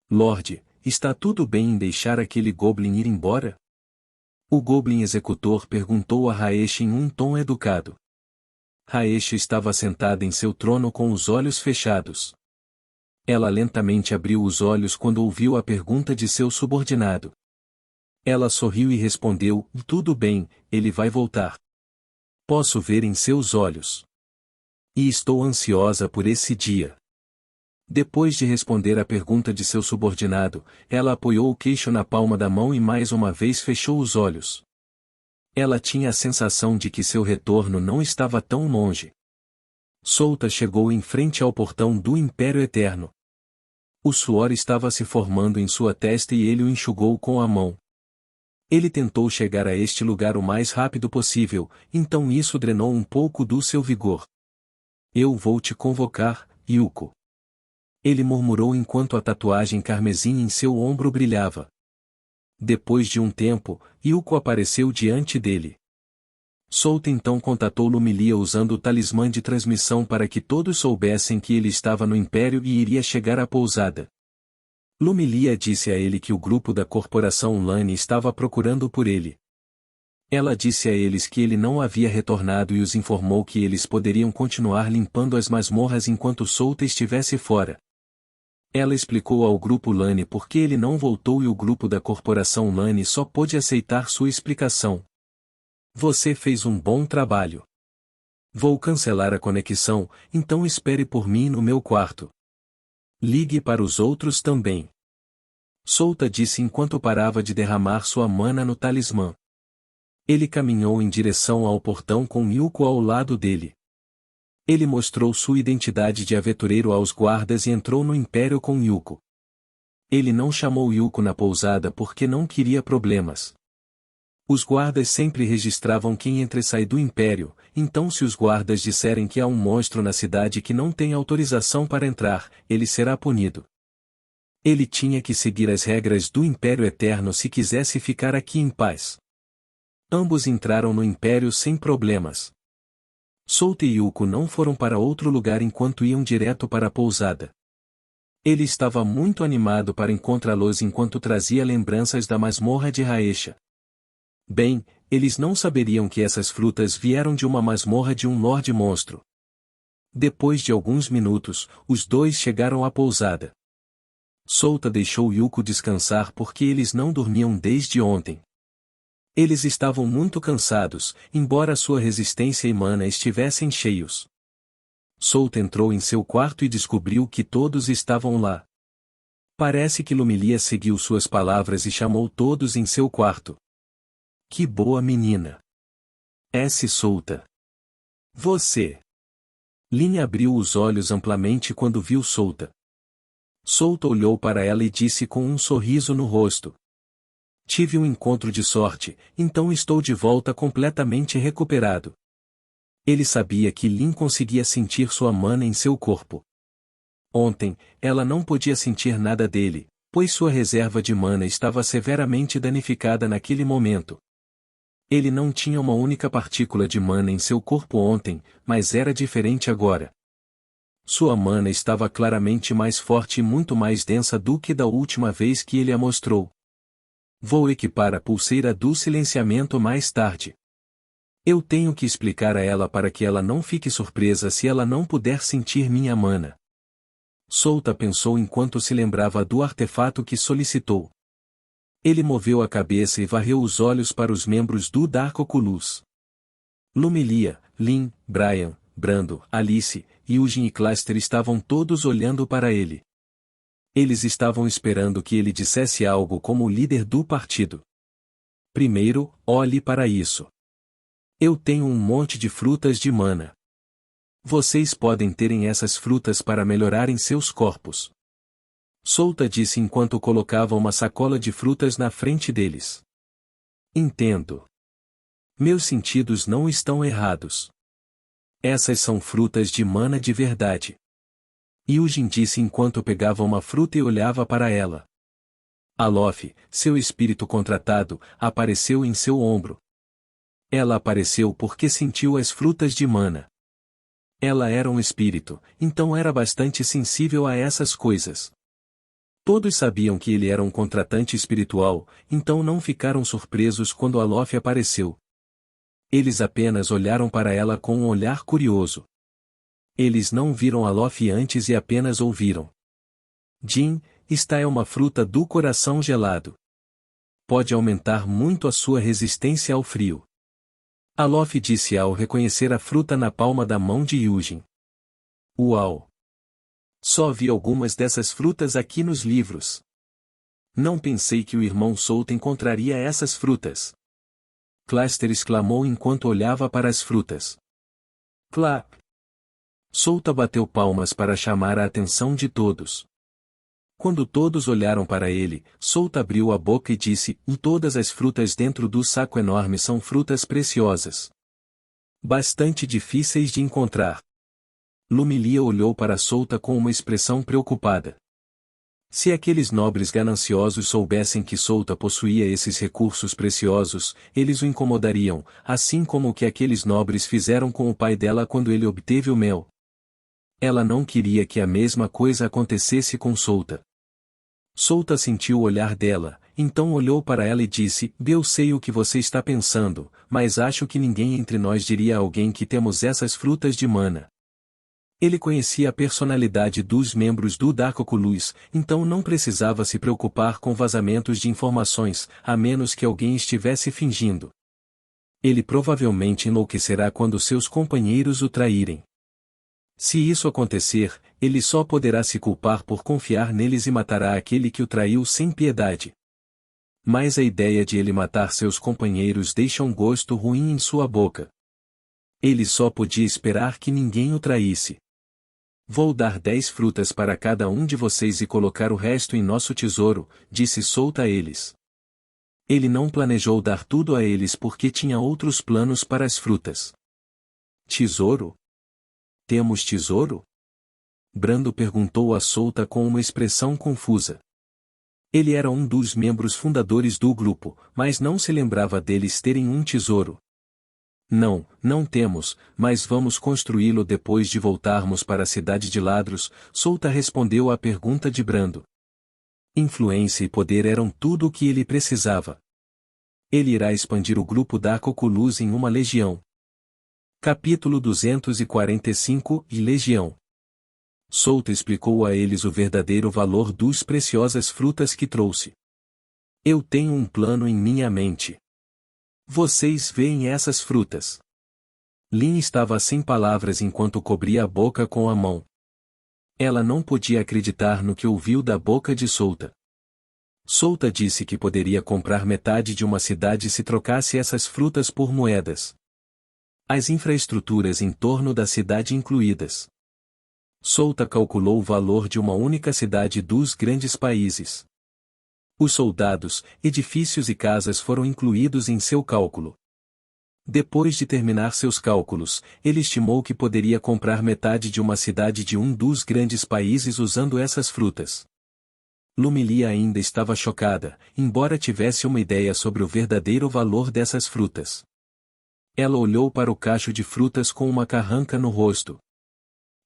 Lorde, está tudo bem em deixar aquele Goblin ir embora? O Goblin Executor perguntou a Raesha em um tom educado. Raesha estava sentada em seu trono com os olhos fechados. Ela lentamente abriu os olhos quando ouviu a pergunta de seu subordinado. Ela sorriu e respondeu, tudo bem, ele vai voltar. Posso ver em seus olhos. E estou ansiosa por esse dia. Depois de responder à pergunta de seu subordinado, ela apoiou o queixo na palma da mão e mais uma vez fechou os olhos. Ela tinha a sensação de que seu retorno não estava tão longe. Souta chegou em frente ao portão do Império Eterno. O suor estava se formando em sua testa e ele o enxugou com a mão. Ele tentou chegar a este lugar o mais rápido possível, então isso drenou um pouco do seu vigor. Eu vou te convocar, Yuko. Ele murmurou enquanto a tatuagem carmesim em seu ombro brilhava. Depois de um tempo, Yuko apareceu diante dele. Souta então contatou Lumilia usando o talismã de transmissão para que todos soubessem que ele estava no Império e iria chegar à pousada. Lumilia disse a ele que o grupo da Corporação Lane estava procurando por ele. Ela disse a eles que ele não havia retornado e os informou que eles poderiam continuar limpando as masmorras enquanto Souta estivesse fora. Ela explicou ao grupo Lane por que ele não voltou e o grupo da Corporação Lane só pôde aceitar sua explicação. Você fez um bom trabalho. Vou cancelar a conexão, então espere por mim no meu quarto. Ligue para os outros também. Souta disse enquanto parava de derramar sua mana no talismã. Ele caminhou em direção ao portão com Yuko ao lado dele. Ele mostrou sua identidade de aventureiro aos guardas e entrou no Império com Yuko. Ele não chamou Yuko na pousada porque não queria problemas. Os guardas sempre registravam quem entra e sai do Império, então se os guardas disserem que há um monstro na cidade que não tem autorização para entrar, ele será punido. Ele tinha que seguir as regras do Império Eterno se quisesse ficar aqui em paz. Ambos entraram no Império sem problemas. Souta e Yuko não foram para outro lugar enquanto iam direto para a pousada. Ele estava muito animado para encontrá-los enquanto trazia lembranças da masmorra de Raesha. Bem, eles não saberiam que essas frutas vieram de uma masmorra de um Lorde Monstro. Depois de alguns minutos, os dois chegaram à pousada. Souta deixou Yuko descansar porque eles não dormiam desde ontem. Eles estavam muito cansados, embora sua resistência e mana estivessem cheios. Souta entrou em seu quarto e descobriu que todos estavam lá. Parece que Lumilia seguiu suas palavras e chamou todos em seu quarto. Que boa menina! S. Souta. Você! Lin abriu os olhos amplamente quando viu Souta. Souta olhou para ela e disse com um sorriso no rosto. Tive um encontro de sorte, então estou de volta completamente recuperado. Ele sabia que Lin conseguia sentir sua mana em seu corpo. Ontem, ela não podia sentir nada dele, pois sua reserva de mana estava severamente danificada naquele momento. Ele não tinha uma única partícula de mana em seu corpo ontem, mas era diferente agora. Sua mana estava claramente mais forte e muito mais densa do que da última vez que ele a mostrou. Vou equipar a pulseira do silenciamento mais tarde. Eu tenho que explicar a ela para que ela não fique surpresa se ela não puder sentir minha mana. Souta pensou enquanto se lembrava do artefato que solicitou. Ele moveu a cabeça e varreu os olhos para os membros do Dark Oculus. Lumilia, Lin, Brian, Brando, Alice, Eugene e Cluster estavam todos olhando para ele. Eles estavam esperando que ele dissesse algo como o líder do partido. Primeiro, olhe para isso. Eu tenho um monte de frutas de mana. Vocês podem terem essas frutas para melhorarem seus corpos. Souta disse enquanto colocava uma sacola de frutas na frente deles. Entendo. Meus sentidos não estão errados. Essas são frutas de mana de verdade. Eugene disse enquanto pegava uma fruta e olhava para ela. Alof, seu espírito contratado, apareceu em seu ombro. Ela apareceu porque sentiu as frutas de mana. Ela era um espírito, então era bastante sensível a essas coisas. Todos sabiam que ele era um contratante espiritual, então não ficaram surpresos quando Alof apareceu. Eles apenas olharam para ela com um olhar curioso. Eles não viram Alof antes e apenas ouviram. Jin, esta é uma fruta do coração gelado. Pode aumentar muito a sua resistência ao frio. Alof disse ao reconhecer a fruta na palma da mão de Eugene. Uau! Só vi algumas dessas frutas aqui nos livros. Não pensei que o irmão Souta encontraria essas frutas. Cluster exclamou enquanto olhava para as frutas. Clap! Souta bateu palmas para chamar a atenção de todos. Quando todos olharam para ele, Souta abriu a boca e disse: todas as frutas dentro do saco enorme são frutas preciosas. Bastante difíceis de encontrar. Lumilia olhou para Solta com uma expressão preocupada. Se aqueles nobres gananciosos soubessem que Solta possuía esses recursos preciosos, eles o incomodariam, assim como o que aqueles nobres fizeram com o pai dela quando ele obteve o mel. Ela não queria que a mesma coisa acontecesse com Solta. Solta sentiu o olhar dela, então olhou para ela e disse: Eu sei o que você está pensando, mas acho que ninguém entre nós diria a alguém que temos essas frutas de mana. Ele conhecia a personalidade dos membros do Dark Oculus, então não precisava se preocupar com vazamentos de informações, a menos que alguém estivesse fingindo. Ele provavelmente enlouquecerá quando seus companheiros o traírem. Se isso acontecer, ele só poderá se culpar por confiar neles e matará aquele que o traiu sem piedade. Mas a ideia de ele matar seus companheiros deixa um gosto ruim em sua boca. Ele só podia esperar que ninguém o traísse. Vou dar 10 frutas para cada um de vocês e colocar o resto em nosso tesouro, disse Solta a eles. Ele não planejou dar tudo a eles porque tinha outros planos para as frutas. Tesouro? Temos tesouro? Brando perguntou a Solta com uma expressão confusa. Ele era um dos membros fundadores do grupo, mas não se lembrava deles terem um tesouro. Não, não temos, mas vamos construí-lo depois de voltarmos para a cidade de Ladros, Solta respondeu à pergunta de Brando. Influência e poder eram tudo o que ele precisava. Ele irá expandir o grupo Dark Oculus em uma legião. Capítulo 245 e Legião. Solta explicou a eles o verdadeiro valor dos preciosas frutas que trouxe. Eu tenho um plano em minha mente. Vocês veem essas frutas? Lin estava sem palavras enquanto cobria a boca com a mão. Ela não podia acreditar no que ouviu da boca de Solta. Solta disse que poderia comprar metade de uma cidade se trocasse essas frutas por moedas. As infraestruturas em torno da cidade incluídas. Solta calculou o valor de uma única cidade dos grandes países. Os soldados, edifícios e casas foram incluídos em seu cálculo. Depois de terminar seus cálculos, ele estimou que poderia comprar metade de uma cidade de um dos grandes países usando essas frutas. Lumilia ainda estava chocada, embora tivesse uma ideia sobre o verdadeiro valor dessas frutas. Ela olhou para o cacho de frutas com uma carranca no rosto.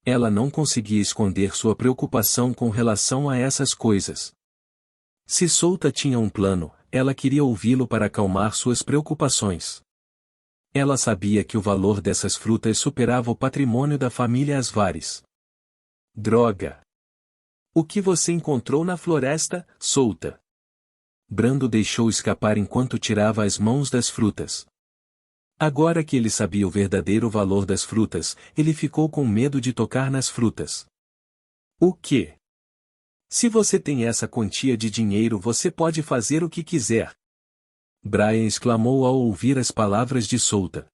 Ela não conseguia esconder sua preocupação com relação a essas coisas. Se Solta tinha um plano, ela queria ouvi-lo para acalmar suas preocupações. Ela sabia que o valor dessas frutas superava o patrimônio da família Asvares. Droga! O que você encontrou na floresta, Solta? Brando deixou escapar enquanto tirava as mãos das frutas. Agora que ele sabia o verdadeiro valor das frutas, ele ficou com medo de tocar nas frutas. O quê? Se você tem essa quantia de dinheiro, você pode fazer o que quiser. Brian exclamou ao ouvir as palavras de Solta.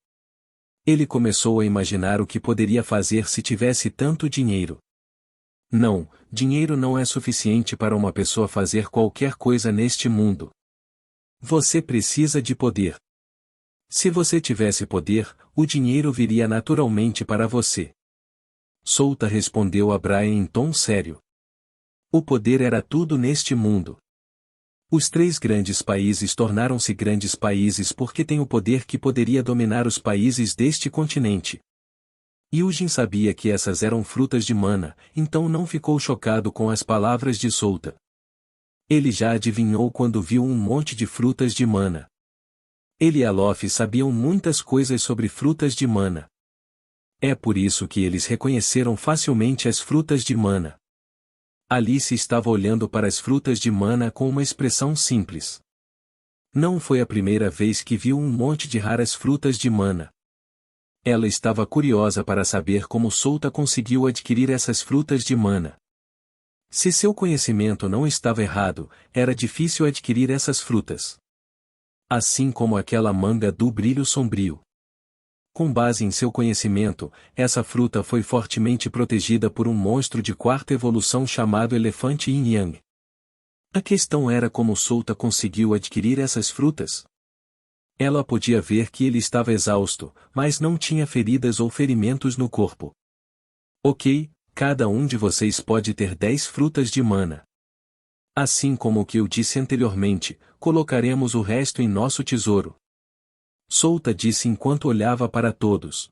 Ele começou a imaginar o que poderia fazer se tivesse tanto dinheiro. Não, dinheiro não é suficiente para uma pessoa fazer qualquer coisa neste mundo. Você precisa de poder. Se você tivesse poder, o dinheiro viria naturalmente para você. Solta respondeu a Brian em tom sério. O poder era tudo neste mundo. Os 3 grandes países tornaram-se grandes países porque têm o poder que poderia dominar os países deste continente. Yujin sabia que essas eram frutas de mana, então não ficou chocado com as palavras de Solta. Ele já adivinhou quando viu um monte de frutas de mana. Ele e Alof sabiam muitas coisas sobre frutas de mana. É por isso que eles reconheceram facilmente as frutas de mana. Alice estava olhando para as frutas de mana com uma expressão simples. Não foi a primeira vez que viu um monte de raras frutas de mana. Ela estava curiosa para saber como Solta conseguiu adquirir essas frutas de mana. Se seu conhecimento não estava errado, era difícil adquirir essas frutas. Assim como aquela manga do brilho sombrio. Com base em seu conhecimento, essa fruta foi fortemente protegida por um monstro de 4ª evolução chamado Elefante Yin Yang. A questão era como Solta conseguiu adquirir essas frutas. Ela podia ver que ele estava exausto, mas não tinha feridas ou ferimentos no corpo. Ok, cada um de vocês pode ter 10 frutas de mana. Assim como o que eu disse anteriormente, colocaremos o resto em nosso tesouro. Solta disse enquanto olhava para todos.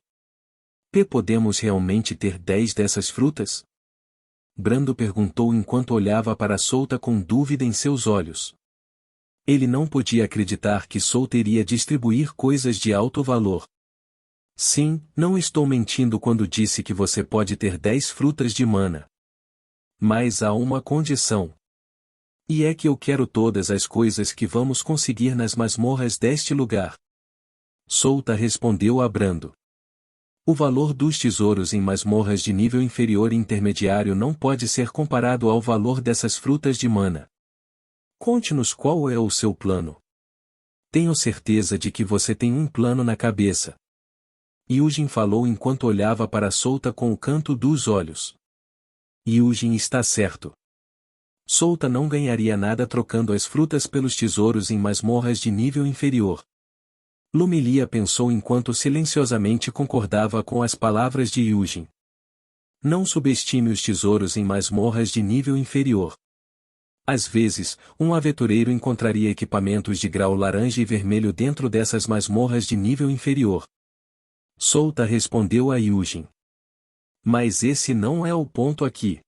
Podemos realmente ter 10 dessas frutas? Brando perguntou enquanto olhava para Solta com dúvida em seus olhos. Ele não podia acreditar que Solta iria distribuir coisas de alto valor. Sim, não estou mentindo quando disse que você pode ter 10 frutas de mana. Mas há uma condição. E é que eu quero todas as coisas que vamos conseguir nas masmorras deste lugar. Solta respondeu a Brando. O valor dos tesouros em masmorras de nível inferior e intermediário não pode ser comparado ao valor dessas frutas de mana. Conte-nos qual é o seu plano. Tenho certeza de que você tem um plano na cabeça. Yujin falou enquanto olhava para Solta com o canto dos olhos. Yujin está certo. Solta não ganharia nada trocando as frutas pelos tesouros em masmorras de nível inferior. Lumilia pensou enquanto silenciosamente concordava com as palavras de Yujin. Não subestime os tesouros em masmorras de nível inferior. Às vezes, um aventureiro encontraria equipamentos de grau laranja e vermelho dentro dessas masmorras de nível inferior. Solta respondeu a Yujin. Mas esse não é o ponto aqui.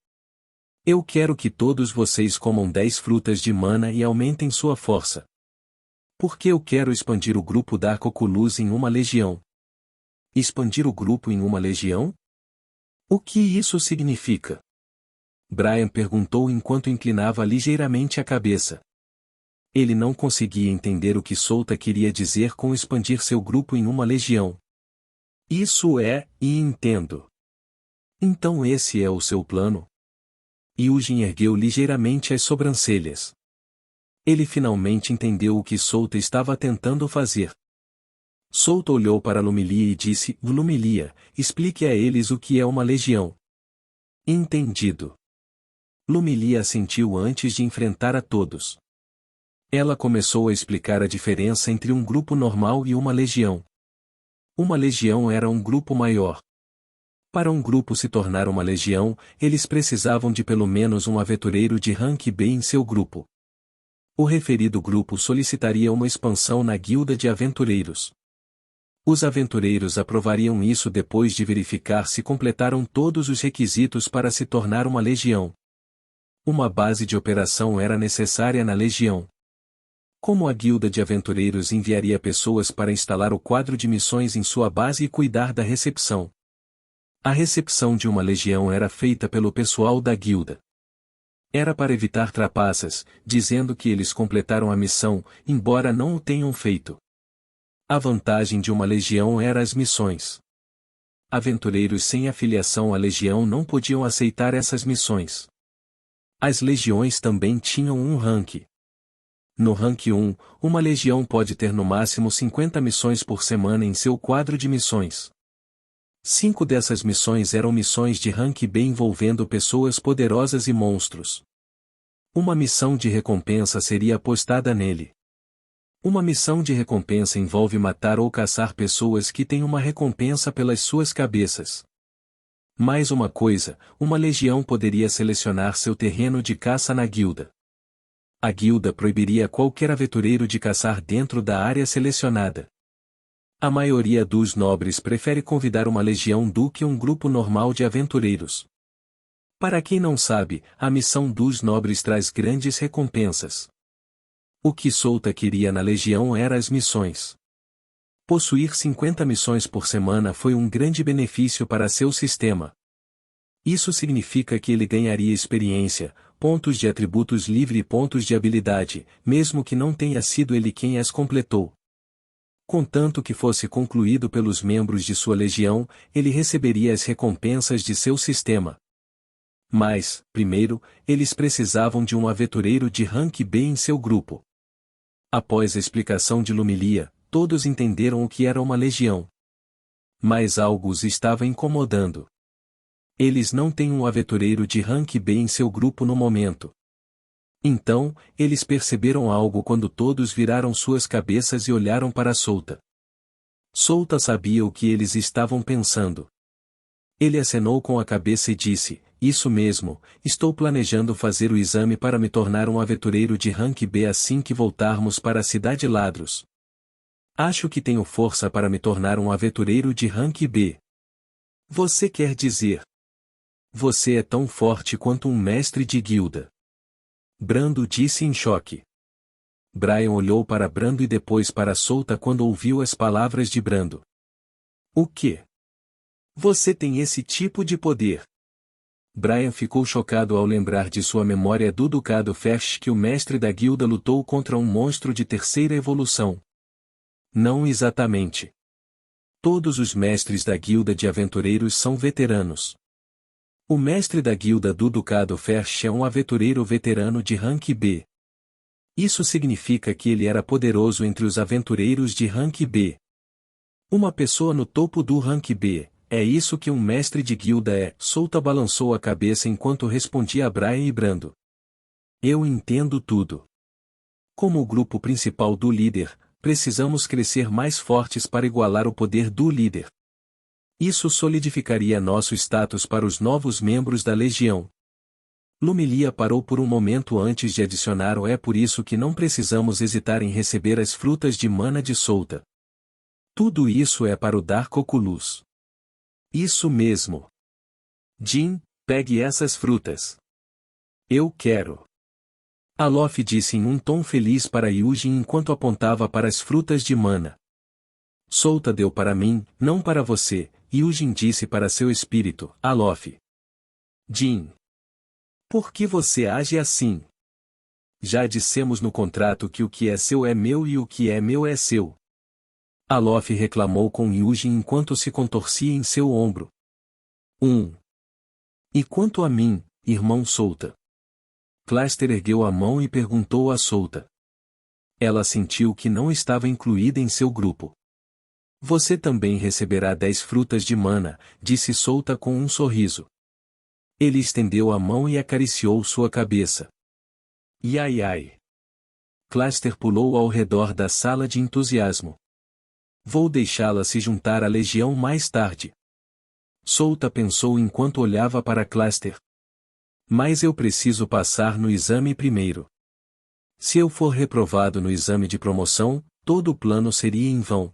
Eu quero que todos vocês comam 10 frutas de mana e aumentem sua força. Porque eu quero expandir o grupo Dark Oculus em uma legião. Expandir o grupo em uma legião? O que isso significa? Brian perguntou enquanto inclinava ligeiramente a cabeça. Ele não conseguia entender o que Solta queria dizer com expandir seu grupo em uma legião. Isso é, e entendo. Então esse é o seu plano? Yujin ergueu ligeiramente as sobrancelhas. Ele finalmente entendeu o que Solta estava tentando fazer. Solta olhou para Lumilia e disse: Lumilia, explique a eles o que é uma legião. Entendido. Lumilia assentiu antes de enfrentar a todos. Ela começou a explicar a diferença entre um grupo normal e uma legião. Uma legião era um grupo maior. Para um grupo se tornar uma legião, eles precisavam de pelo menos um aventureiro de rank B em seu grupo. O referido grupo solicitaria uma expansão na guilda de aventureiros. Os aventureiros aprovariam isso depois de verificar se completaram todos os requisitos para se tornar uma legião. Uma base de operação era necessária na legião. Como a guilda de aventureiros enviaria pessoas para instalar o quadro de missões em sua base e cuidar da recepção? A recepção de uma legião era feita pelo pessoal da guilda. Era para evitar trapaças, dizendo que eles completaram a missão, embora não o tenham feito. A vantagem de uma legião era as missões. Aventureiros sem afiliação à legião não podiam aceitar essas missões. As legiões também tinham um rank. No rank 1, uma legião pode ter no máximo 50 missões por semana em seu quadro de missões. 5 dessas missões eram missões de rank B envolvendo pessoas poderosas e monstros. Uma missão de recompensa seria apostada nele. Uma missão de recompensa envolve matar ou caçar pessoas que têm uma recompensa pelas suas cabeças. Mais uma coisa, uma legião poderia selecionar seu terreno de caça na guilda. A guilda proibiria qualquer aventureiro de caçar dentro da área selecionada. A maioria dos nobres prefere convidar uma legião do que um grupo normal de aventureiros. Para quem não sabe, a missão dos nobres traz grandes recompensas. O que Solta queria na legião era as missões. Possuir 50 missões por semana foi um grande benefício para seu sistema. Isso significa que ele ganharia experiência, pontos de atributos livre e pontos de habilidade, mesmo que não tenha sido ele quem as completou. Contanto que fosse concluído pelos membros de sua legião, ele receberia as recompensas de seu sistema. Mas, primeiro, eles precisavam de um aventureiro de rank B em seu grupo. Após a explicação de Lumilia, todos entenderam o que era uma legião. Mas algo os estava incomodando. Eles não têm um aventureiro de rank B em seu grupo no momento. Então, eles perceberam algo quando todos viraram suas cabeças e olharam para Solta. Solta sabia o que eles estavam pensando. Ele acenou com a cabeça e disse, isso mesmo, estou planejando fazer o exame para me tornar um aventureiro de rank B assim que voltarmos para a Cidade Ladros. Acho que tenho força para me tornar um aventureiro de rank B. Você quer dizer? Você é tão forte quanto um mestre de guilda. Brando disse em choque. Brian olhou para Brando e depois para Solta quando ouviu as palavras de Brando. O quê? Você tem esse tipo de poder? Brian ficou chocado ao lembrar de sua memória do Ducado Fesh que o mestre da guilda lutou contra um monstro de terceira evolução. Não exatamente. Todos os mestres da guilda de aventureiros são veteranos. O mestre da guilda do Ducado Fesh é um aventureiro veterano de rank B. Isso significa que ele era poderoso entre os aventureiros de rank B. Uma pessoa no topo do rank B, é isso que um mestre de guilda é. Solta balançou a cabeça enquanto respondia a Brian e Brando. Eu entendo tudo. Como o grupo principal do líder, precisamos crescer mais fortes para igualar o poder do líder. Isso solidificaria nosso status para os novos membros da Legião. Lumilia parou por um momento antes de adicionar o é por isso que não precisamos hesitar em receber as frutas de mana de Solta. Tudo isso é para o Dark Oculus. Isso mesmo. Jin, pegue essas frutas. Eu quero. Alof disse em um tom feliz para Yujin enquanto apontava para as frutas de mana. Solta deu para mim, não para você, Yujin disse para seu espírito, Alof. Jin. Por que você age assim? Já dissemos no contrato que o que é seu é meu e o que é meu é seu. Alof reclamou com Yujin enquanto se contorcia em seu ombro. E quanto a mim, irmão Solta? Cluster ergueu a mão e perguntou a Solta. Ela sentiu que não estava incluída em seu grupo. Você também receberá 10 frutas de mana, disse Solta com um sorriso. Ele estendeu a mão e acariciou sua cabeça. Iai ai. Cluster pulou ao redor da sala de entusiasmo. Vou deixá-la se juntar à Legião mais tarde. Solta pensou enquanto olhava para Cluster. Mas eu preciso passar no exame primeiro. Se eu for reprovado no exame de promoção, todo o plano seria em vão.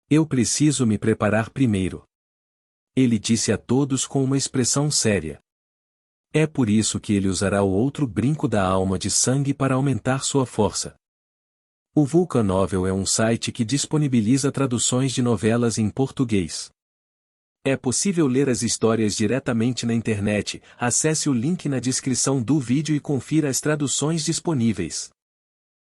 Eu preciso me preparar primeiro. Ele disse a todos com uma expressão séria. É por isso que ele usará o outro brinco da alma de sangue para aumentar sua força. O Vulcan Novel é um site que disponibiliza traduções de novelas em português. É possível ler as histórias diretamente na internet. Acesse o link na descrição do vídeo e confira as traduções disponíveis.